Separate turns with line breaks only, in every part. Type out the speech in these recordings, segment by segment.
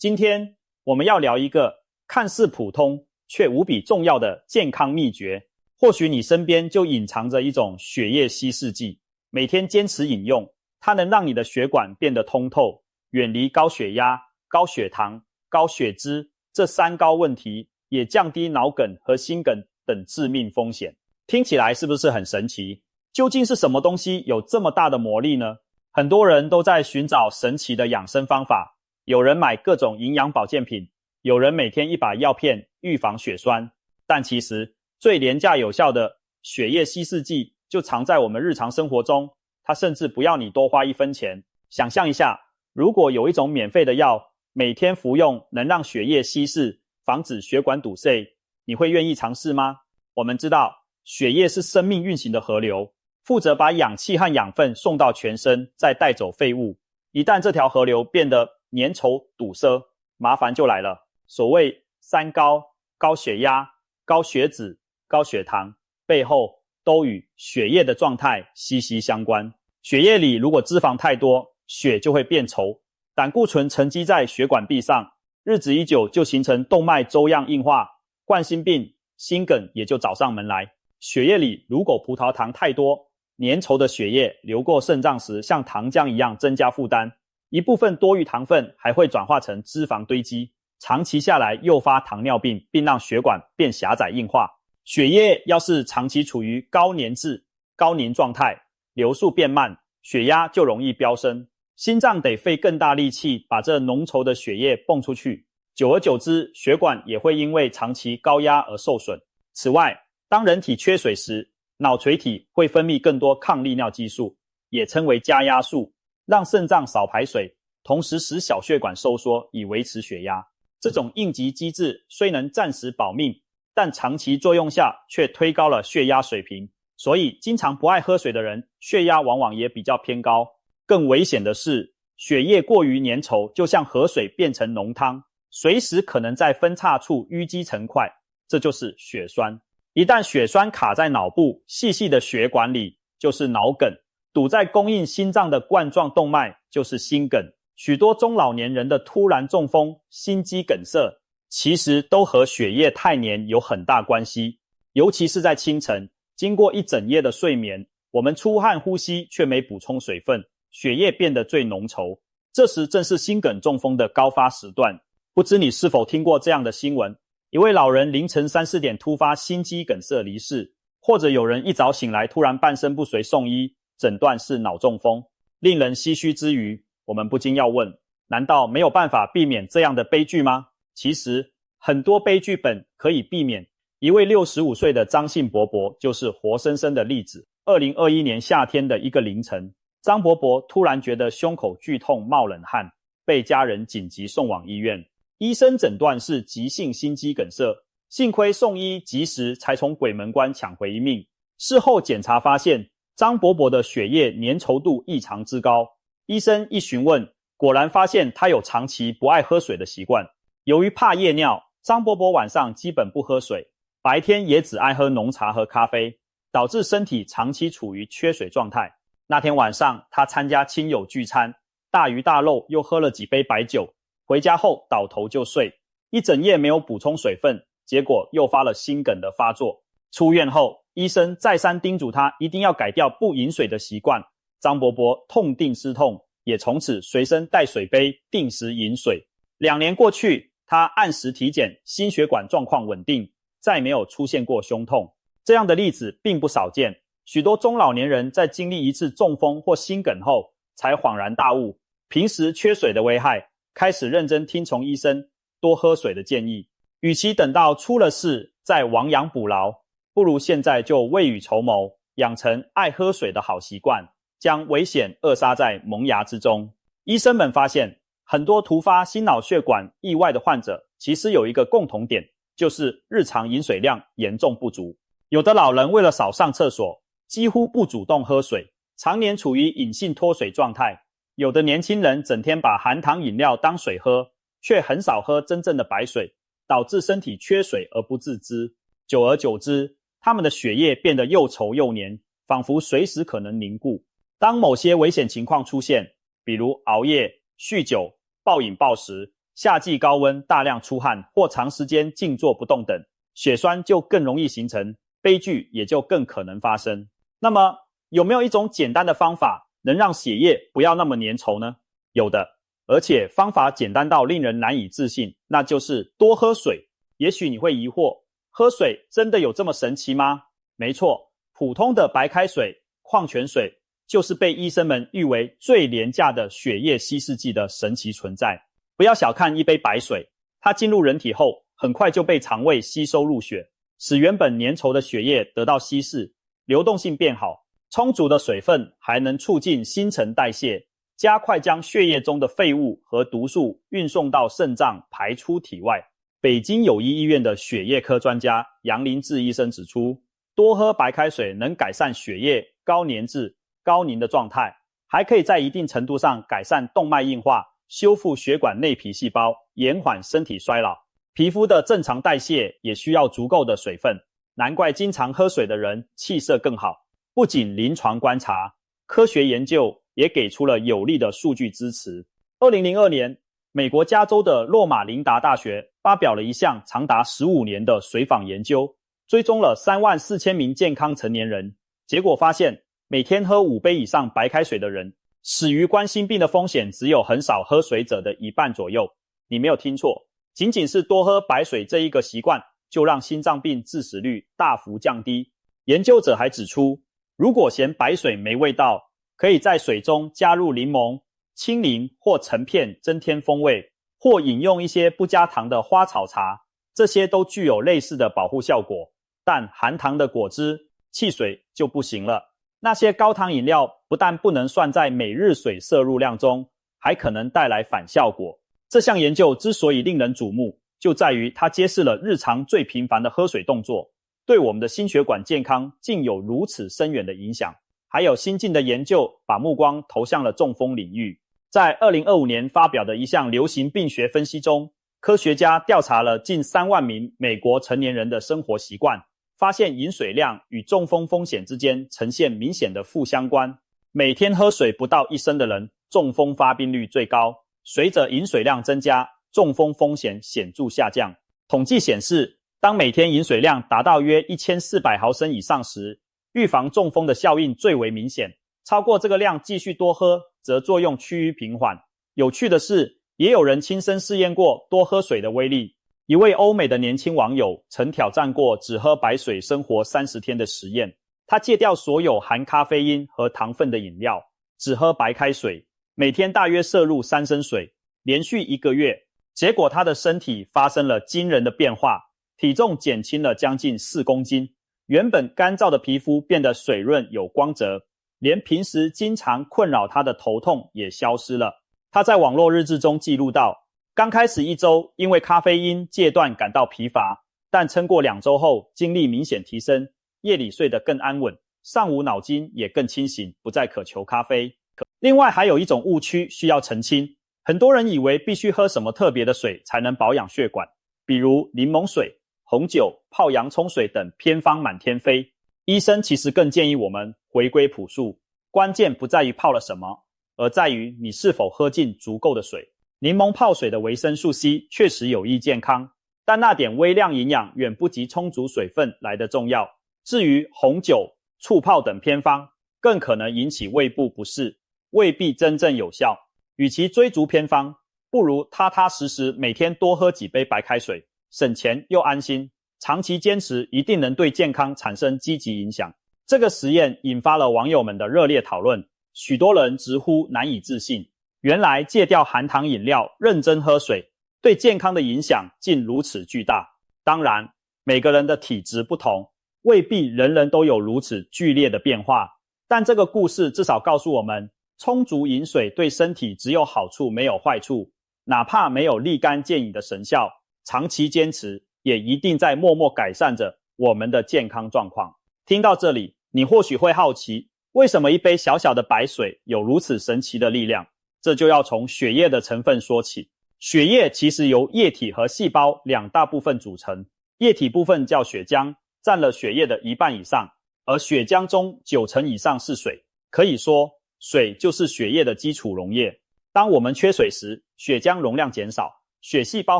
今天我们要聊一个看似普通却无比重要的健康秘诀。或许你身边就隐藏着一种血液稀释剂，每天坚持饮用，它能让你的血管变得通透，远离高血压、高血糖、高血脂这三高问题，也降低脑梗和心梗等致命风险。听起来是不是很神奇？究竟是什么东西有这么大的魔力呢？很多人都在寻找神奇的养生方法，有人买各种营养保健品，有人每天一把药片预防血栓，但其实最廉价有效的血液稀释剂就藏在我们日常生活中，它甚至不要你多花1分钱。想象一下，如果有一种免费的药，每天服用能让血液稀释，防止血管堵塞，你会愿意尝试吗？我们知道，血液是生命运行的河流，负责把氧气和养分送到全身，再带走废物。一旦这条河流变得粘稠堵塞，麻烦就来了。所谓三高，高血压、高血脂、高血糖，背后都与血液的状态息息相关。血液里如果脂肪太多，血就会变稠，胆固醇沉积在血管壁上，日子一久就形成动脉粥样硬化，冠心病、心梗也就找上门来。血液里如果葡萄糖太多，粘稠的血液流过肾脏时像糖浆一样增加负担，一部分多余糖分还会转化成脂肪堆积，长期下来诱发糖尿病，并让血管变狭窄硬化。血液要是长期处于高粘滞、高凝状态，流速变慢，血压就容易飙升，心脏得费更大力气把这浓稠的血液泵出去，久而久之，血管也会因为长期高压而受损。此外，当人体缺水时，脑垂体会分泌更多抗利尿激素，也称为加压素，让肾脏少排水，同时使小血管收缩，以维持血压。这种应急机制虽能暂时保命，但长期作用下却推高了血压水平，所以经常不爱喝水的人，血压往往也比较偏高。更危险的是，血液过于粘稠，就像河水变成浓汤，随时可能在分叉处淤积成块，这就是血栓。一旦血栓卡在脑部细细的血管里，就是脑梗；堵在供应心脏的冠状动脉，就是心梗。许多中老年人的突然中风、心肌梗塞，其实都和血液太黏有很大关系。尤其是在清晨，经过一整夜的睡眠，我们出汗呼吸却没补充水分，血液变得最浓稠，这时正是心梗中风的高发时段。不知你是否听过这样的新闻，一位老人凌晨3、4点突发心肌梗塞离世，或者有人一早醒来突然半身不遂送医，诊断是脑中风。令人唏嘘之余，我们不禁要问，难道没有办法避免这样的悲剧吗？其实很多悲剧本可以避免，一位65岁的张姓伯伯就是活生生的例子。2021年夏天的一个凌晨，张伯伯突然觉得胸口剧痛冒冷汗，被家人紧急送往医院。医生诊断是急性心肌梗塞，幸亏送医及时，才从鬼门关抢回一命。事后检查发现，张伯伯的血液粘稠度异常之高，医生一询问，果然发现他有长期不爱喝水的习惯。由于怕夜尿，张伯伯晚上基本不喝水，白天也只爱喝浓茶和咖啡，导致身体长期处于缺水状态。那天晚上，他参加亲友聚餐，大鱼大肉又喝了几杯白酒，回家后倒头就睡，一整夜没有补充水分，结果诱发了心梗的发作。出院后，医生再三叮嘱他一定要改掉不饮水的习惯。张伯伯痛定思痛，也从此随身带水杯，定时饮水。2年过去，他按时体检，心血管状况稳定，再没有出现过胸痛。这样的例子并不少见，许多中老年人在经历一次中风或心梗后，才恍然大悟，平时缺水的危害，开始认真听从医生多喝水的建议。与其等到出了事再亡羊补牢，不如现在就未雨绸缪，养成爱喝水的好习惯，将危险扼杀在萌芽之中。医生们发现，很多突发心脑血管意外的患者，其实有一个共同点，就是日常饮水量严重不足。有的老人为了少上厕所，几乎不主动喝水，常年处于隐性脱水状态。有的年轻人整天把含糖饮料当水喝，却很少喝真正的白水，导致身体缺水而不自知。久而久之，他们的血液变得又稠又黏，仿佛随时可能凝固。当某些危险情况出现，比如熬夜、酗酒、暴饮暴食，夏季高温大量出汗或长时间静坐不动等，血栓就更容易形成，悲剧也就更可能发生。那么有没有一种简单的方法能让血液不要那么粘稠呢？有的，而且方法简单到令人难以置信，那就是多喝水。也许你会疑惑，喝水真的有这么神奇吗？没错，普通的白开水、矿泉水就是被医生们誉为最廉价的血液稀释剂的神奇存在。不要小看一杯白水，它进入人体后很快就被肠胃吸收入血，使原本粘稠的血液得到稀释，流动性变好。充足的水分还能促进新陈代谢，加快将血液中的废物和毒素运送到肾脏排出体外。北京友谊医院的血液科专家杨林志医生指出，多喝白开水能改善血液高粘滞、高凝的状态，还可以在一定程度上改善动脉硬化，修复血管内皮细胞，延缓身体衰老。皮肤的正常代谢也需要足够的水分，难怪经常喝水的人气色更好。不仅临床观察，科学研究也给出了有力的数据支持。2002年，美国加州的洛马琳达大学发表了一项长达15年的随访研究，追踪了34000名健康成年人，结果发现每天喝5杯以上白开水的人，死于冠心病的风险只有很少喝水者的一半左右。你没有听错，仅仅是多喝白水这一个习惯，就让心脏病致死率大幅降低。研究者还指出，如果嫌白水没味道，可以在水中加入柠檬、青柠或橙片增添风味，或饮用一些不加糖的花草茶，这些都具有类似的保护效果。但含糖的果汁、汽水就不行了。那些高糖饮料不但不能算在每日水摄入量中，还可能带来反效果。这项研究之所以令人瞩目，就在于它揭示了日常最频繁的喝水动作对我们的心血管健康竟有如此深远的影响。还有新近的研究把目光投向了中风领域。在2025年发表的一项流行病学分析中，科学家调查了近3万名美国成年人的生活习惯，发现饮水量与中风风险之间呈现明显的负相关。每天喝水不到1升的人，中风发病率最高。随着饮水量增加，中风风险显著下降。统计显示，当每天饮水量达到约1400毫升以上时，预防中风的效应最为明显。超过这个量继续多喝，则作用趋于平缓。有趣的是，也有人亲身试验过多喝水的威力。一位欧美的年轻网友曾挑战过只喝白水生活30天的实验。他戒掉所有含咖啡因和糖分的饮料，只喝白开水，每天大约摄入3升水，连续1个月。结果他的身体发生了惊人的变化，体重减轻了将近4公斤，原本干燥的皮肤变得水润有光泽，连平时经常困扰他的头痛也消失了。他在网络日志中记录到，刚开始1周因为咖啡因戒断感到疲乏，但撑过2周后精力明显提升，夜里睡得更安稳，上午脑筋也更清醒，不再渴求咖啡。另外还有一种误区需要澄清，很多人以为必须喝什么特别的水才能保养血管，比如柠檬水、红酒、泡洋葱水等偏方满天飞。医生其实更建议我们回归朴素，关键不在于泡了什么，而在于你是否喝进足够的水。柠檬泡水的维生素 C 确实有益健康，但那点微量营养远不及充足水分来得重要。至于红酒、醋泡等偏方，更可能引起胃部不适，未必真正有效。与其追逐偏方，不如踏踏实实每天多喝几杯白开水，省钱又安心。长期坚持一定能对健康产生积极影响。这个实验引发了网友们的热烈讨论，许多人直呼难以置信。原来戒掉含糖饮料，认真喝水，对健康的影响竟如此巨大。当然，每个人的体质不同，未必人人都有如此剧烈的变化。但这个故事至少告诉我们，充足饮水对身体只有好处没有坏处。哪怕没有立竿见影的神效，长期坚持也一定在默默改善着我们的健康状况。听到这里，你或许会好奇，为什么一杯小小的白水有如此神奇的力量？这就要从血液的成分说起。血液其实由液体和细胞2大部分组成，液体部分叫血浆，占了血液的1半以上，而血浆中90%以上是水。可以说，水就是血液的基础溶液。当我们缺水时，血浆容量减少，血细胞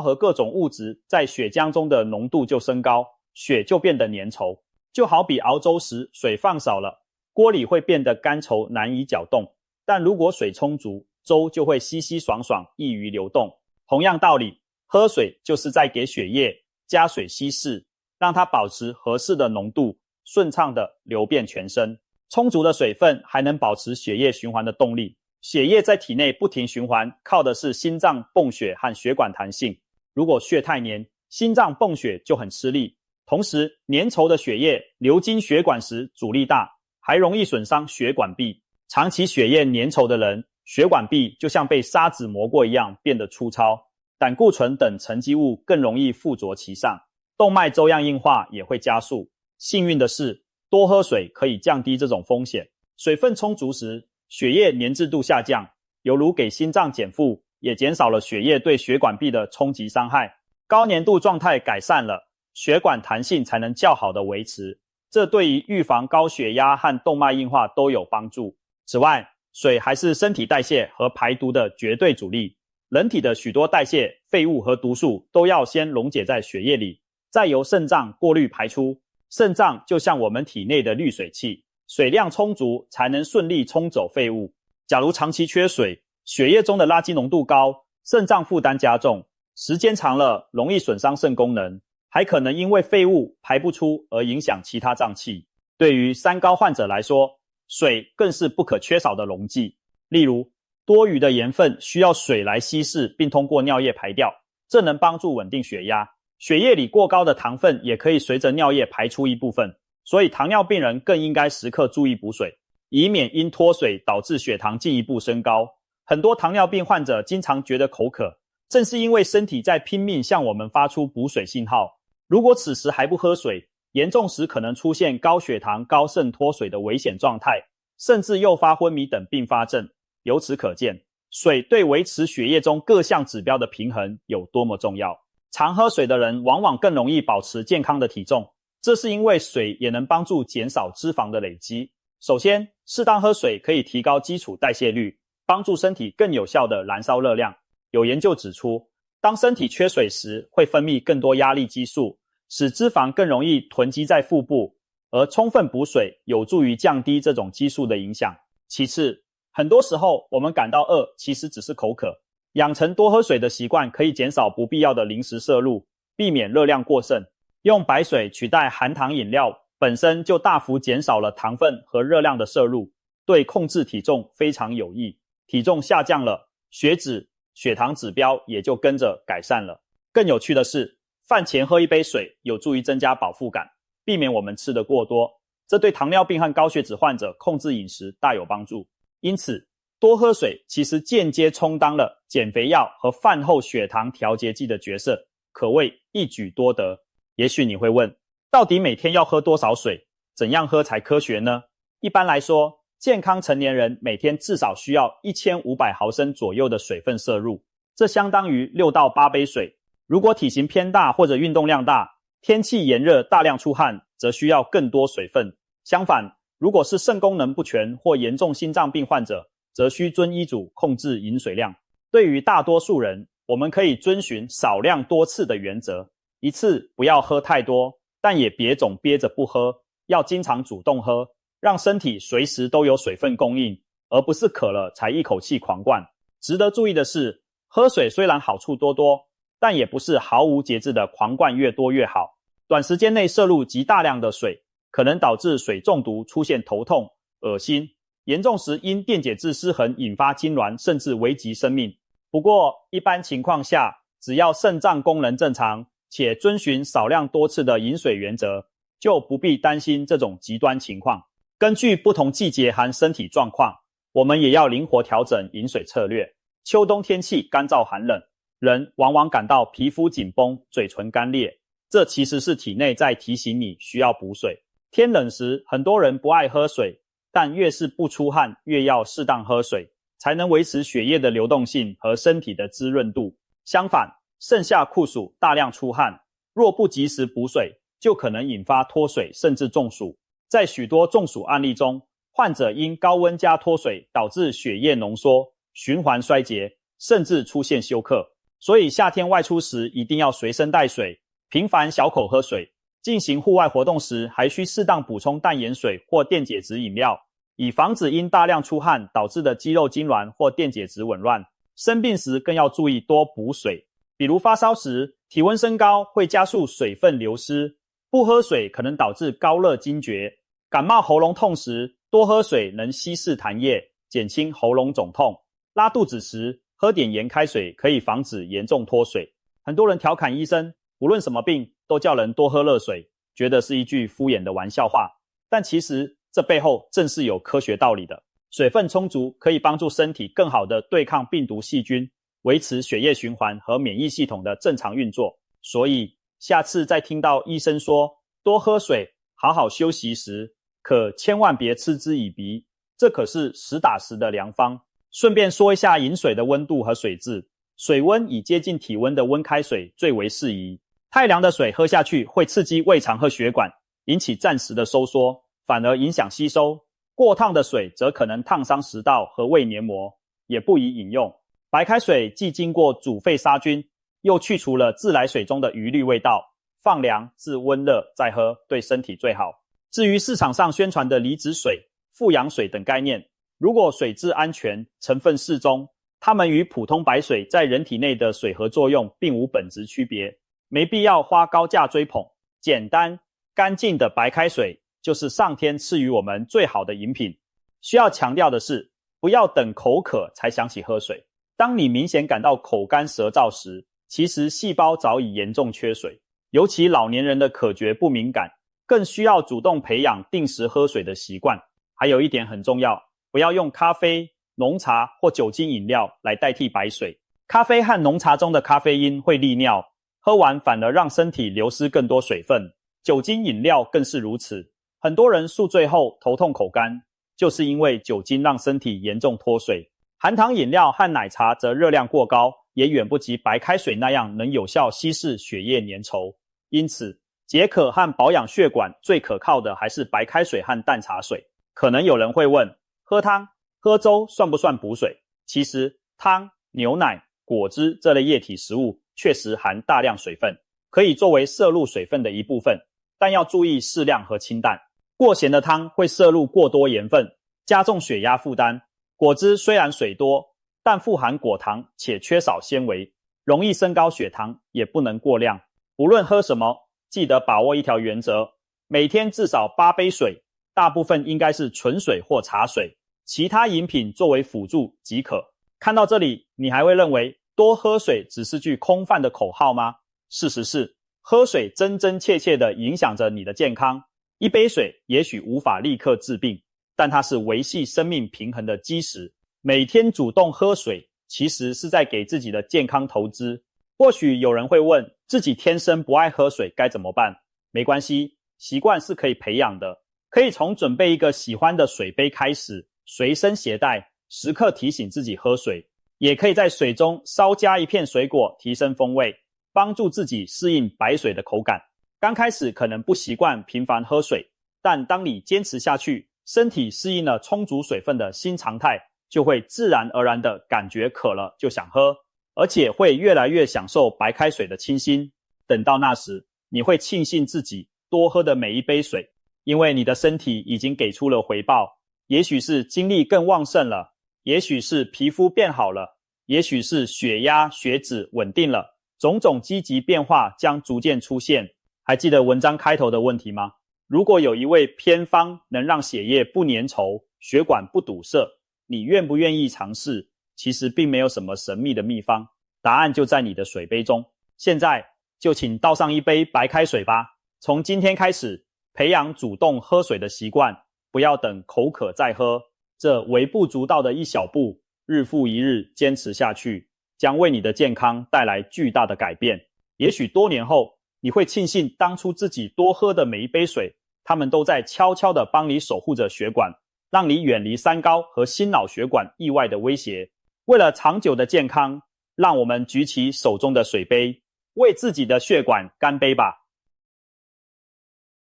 和各种物质在血浆中的浓度就升高，血就变得粘稠。就好比熬粥时水放少了，锅里会变得干稠难以搅动，但如果水充足，粥就会稀稀爽爽易于流动。同样道理，喝水就是在给血液加水稀释，让它保持合适的浓度，顺畅地流遍全身。充足的水分还能保持血液循环的动力。血液在体内不停循环，靠的是心脏泵血和血管弹性。如果血太黏，心脏泵血就很吃力。同时，粘稠的血液流经血管时阻力大，还容易损伤血管壁。长期血液粘稠的人，血管壁就像被砂纸磨过一样变得粗糙，胆固醇等沉积物更容易附着其上，动脉粥样硬化也会加速。幸运的是，多喝水可以降低这种风险。水分充足时，血液粘滞度下降，犹如给心脏减负，也减少了血液对血管壁的冲击伤害。高粘度状态改善了，血管弹性才能较好的维持，这对于预防高血压和动脉硬化都有帮助。此外，水还是身体代谢和排毒的绝对主力。人体的许多代谢废物和毒素都要先溶解在血液里，再由肾脏过滤排出。肾脏就像我们体内的滤水器，水量充足才能顺利冲走废物。假如长期缺水，血液中的垃圾浓度高，肾脏负担加重，时间长了容易损伤肾功能，还可能因为废物排不出而影响其他脏器。对于三高患者来说，水更是不可缺少的溶剂。例如，多余的盐分需要水来稀释并通过尿液排掉，这能帮助稳定血压。血液里过高的糖分也可以随着尿液排出一部分，所以糖尿病人更应该时刻注意补水，以免因脱水导致血糖进一步升高。很多糖尿病患者经常觉得口渴，正是因为身体在拼命向我们发出补水信号。如果此时还不喝水，严重时可能出现高血糖、高肾脱水的危险状态，甚至诱发昏迷等并发症。由此可见，水对维持血液中各项指标的平衡有多么重要。常喝水的人往往更容易保持健康的体重，这是因为水也能帮助减少脂肪的累积。首先，适当喝水可以提高基础代谢率，帮助身体更有效地燃烧热量。有研究指出，当身体缺水时，会分泌更多压力激素，使脂肪更容易囤积在腹部，而充分补水有助于降低这种激素的影响。其次，很多时候我们感到饿，其实只是口渴。养成多喝水的习惯可以减少不必要的零食摄入，避免热量过剩。用白水取代含糖饮料本身就大幅减少了糖分和热量的摄入，对控制体重非常有益。体重下降了，血脂、血糖指标也就跟着改善了。更有趣的是，饭前喝一杯水有助于增加饱腹感，避免我们吃得过多，这对糖尿病和高血脂患者控制饮食大有帮助。因此，多喝水其实间接充当了减肥药和饭后血糖调节剂的角色，可谓一举多得。也许你会问，到底每天要喝多少水？怎样喝才科学呢？一般来说，健康成年人每天至少需要1500毫升左右的水分摄入，这相当于6到8杯水。如果体型偏大或者运动量大，天气炎热大量出汗，则需要更多水分。相反，如果是肾功能不全或严重心脏病患者，则需遵医嘱控制饮水量。对于大多数人，我们可以遵循少量多次的原则，一次不要喝太多，但也别总憋着不喝，要经常主动喝，让身体随时都有水分供应，而不是渴了才一口气狂灌。值得注意的是，喝水虽然好处多多，但也不是毫无节制的狂灌越多越好。短时间内摄入极大量的水，可能导致水中毒，出现头痛、恶心，严重时因电解质失衡引发痉挛，甚至危及生命。不过，一般情况下，只要肾脏功能正常，且遵循少量多次的饮水原则，就不必担心这种极端情况。根据不同季节和身体状况，我们也要灵活调整饮水策略。秋冬天气干燥寒冷，人往往感到皮肤紧绷、嘴唇干裂，这其实是体内在提醒你需要补水。天冷时，很多人不爱喝水，但越是不出汗，越要适当喝水，才能维持血液的流动性和身体的滋润度。相反，盛夏酷暑大量出汗，若不及时补水，就可能引发脱水甚至中暑。在许多中暑案例中，患者因高温加脱水导致血液浓缩、循环衰竭，甚至出现休克。所以夏天外出时一定要随身带水，频繁小口喝水。进行户外活动时，还需适当补充淡盐水或电解质饮料，以防止因大量出汗导致的肌肉痉挛或电解质紊乱。生病时更要注意多补水，比如发烧时，体温升高会加速水分流失，不喝水可能导致高热惊厥。感冒喉咙痛时，多喝水能稀释痰液，减轻喉咙肿痛。拉肚子时，喝点盐开水可以防止严重脱水。很多人调侃医生，无论什么病都叫人多喝热水，觉得是一句敷衍的玩笑话，但其实这背后正是有科学道理的。水分充足可以帮助身体更好地对抗病毒细菌，维持血液循环和免疫系统的正常运作。所以下次再听到医生说多喝水好好休息时，可千万别嗤之以鼻，这可是实打实的良方。顺便说一下饮水的温度和水质，水温以接近体温的温开水最为适宜。太凉的水喝下去会刺激胃肠和血管，引起暂时的收缩，反而影响吸收。过烫的水则可能烫伤食道和胃黏膜，也不宜饮用。白开水既经过煮沸杀菌，又去除了自来水中的余氯味道，放凉至温热再喝，对身体最好。至于市场上宣传的离子水、富氧水等概念，如果水质安全、成分适中，它们与普通白水在人体内的水合作用并无本质区别，没必要花高价追捧。简单干净的白开水就是上天赐予我们最好的饮品。需要强调的是，不要等口渴才想起喝水。当你明显感到口干舌燥时，其实细胞早已严重缺水，尤其老年人的渴觉不敏感，更需要主动培养定时喝水的习惯。还有一点很重要，不要用咖啡、浓茶或酒精饮料来代替白水。咖啡和浓茶中的咖啡因会利尿，喝完反而让身体流失更多水分。酒精饮料更是如此。很多人宿醉后头痛口干，就是因为酒精让身体严重脱水。含糖饮料和奶茶则热量过高，也远不及白开水那样能有效稀释血液粘稠。因此，解渴和保养血管最可靠的还是白开水和淡茶水。可能有人会问，喝汤、喝粥算不算补水？其实汤、牛奶、果汁这类液体食物确实含大量水分，可以作为摄入水分的一部分，但要注意适量和清淡。过咸的汤会摄入过多盐分，加重血压负担。果汁虽然水多，但富含果糖且缺少纤维，容易升高血糖，也不能过量。无论喝什么，记得把握一条原则，每天至少8杯水，大部分应该是纯水或茶水，其他饮品作为辅助即可。看到这里，你还会认为多喝水只是句空泛的口号吗？事实是，喝水真真切切地影响着你的健康。一杯水也许无法立刻治病，但它是维系生命平衡的基石。每天主动喝水，其实是在给自己的健康投资。或许有人会问，自己天生不爱喝水该怎么办？没关系，习惯是可以培养的。可以从准备一个喜欢的水杯开始，随身携带，时刻提醒自己喝水。也可以在水中稍加一片水果，提升风味，帮助自己适应白水的口感。刚开始可能不习惯频繁喝水，但当你坚持下去，身体适应了充足水分的新常态，就会自然而然的感觉渴了就想喝，而且会越来越享受白开水的清新。等到那时，你会庆幸自己多喝的每一杯水，因为你的身体已经给出了回报。也许是精力更旺盛了，也许是皮肤变好了，也许是血压、血脂稳定了，种种积极变化将逐渐出现。还记得文章开头的问题吗？如果有一味偏方能让血液不粘稠，血管不堵塞，你愿不愿意尝试？其实并没有什么神秘的秘方，答案就在你的水杯中。现在就请倒上一杯白开水吧。从今天开始，培养主动喝水的习惯，不要等口渴再喝。这微不足道的一小步，日复一日坚持下去，将为你的健康带来巨大的改变。也许多年后，你会庆幸当初自己多喝的每一杯水，它们都在悄悄地帮你守护着血管，让你远离三高和心脑血管意外的威胁。为了长久的健康，让我们举起手中的水杯，为自己的血管干杯吧。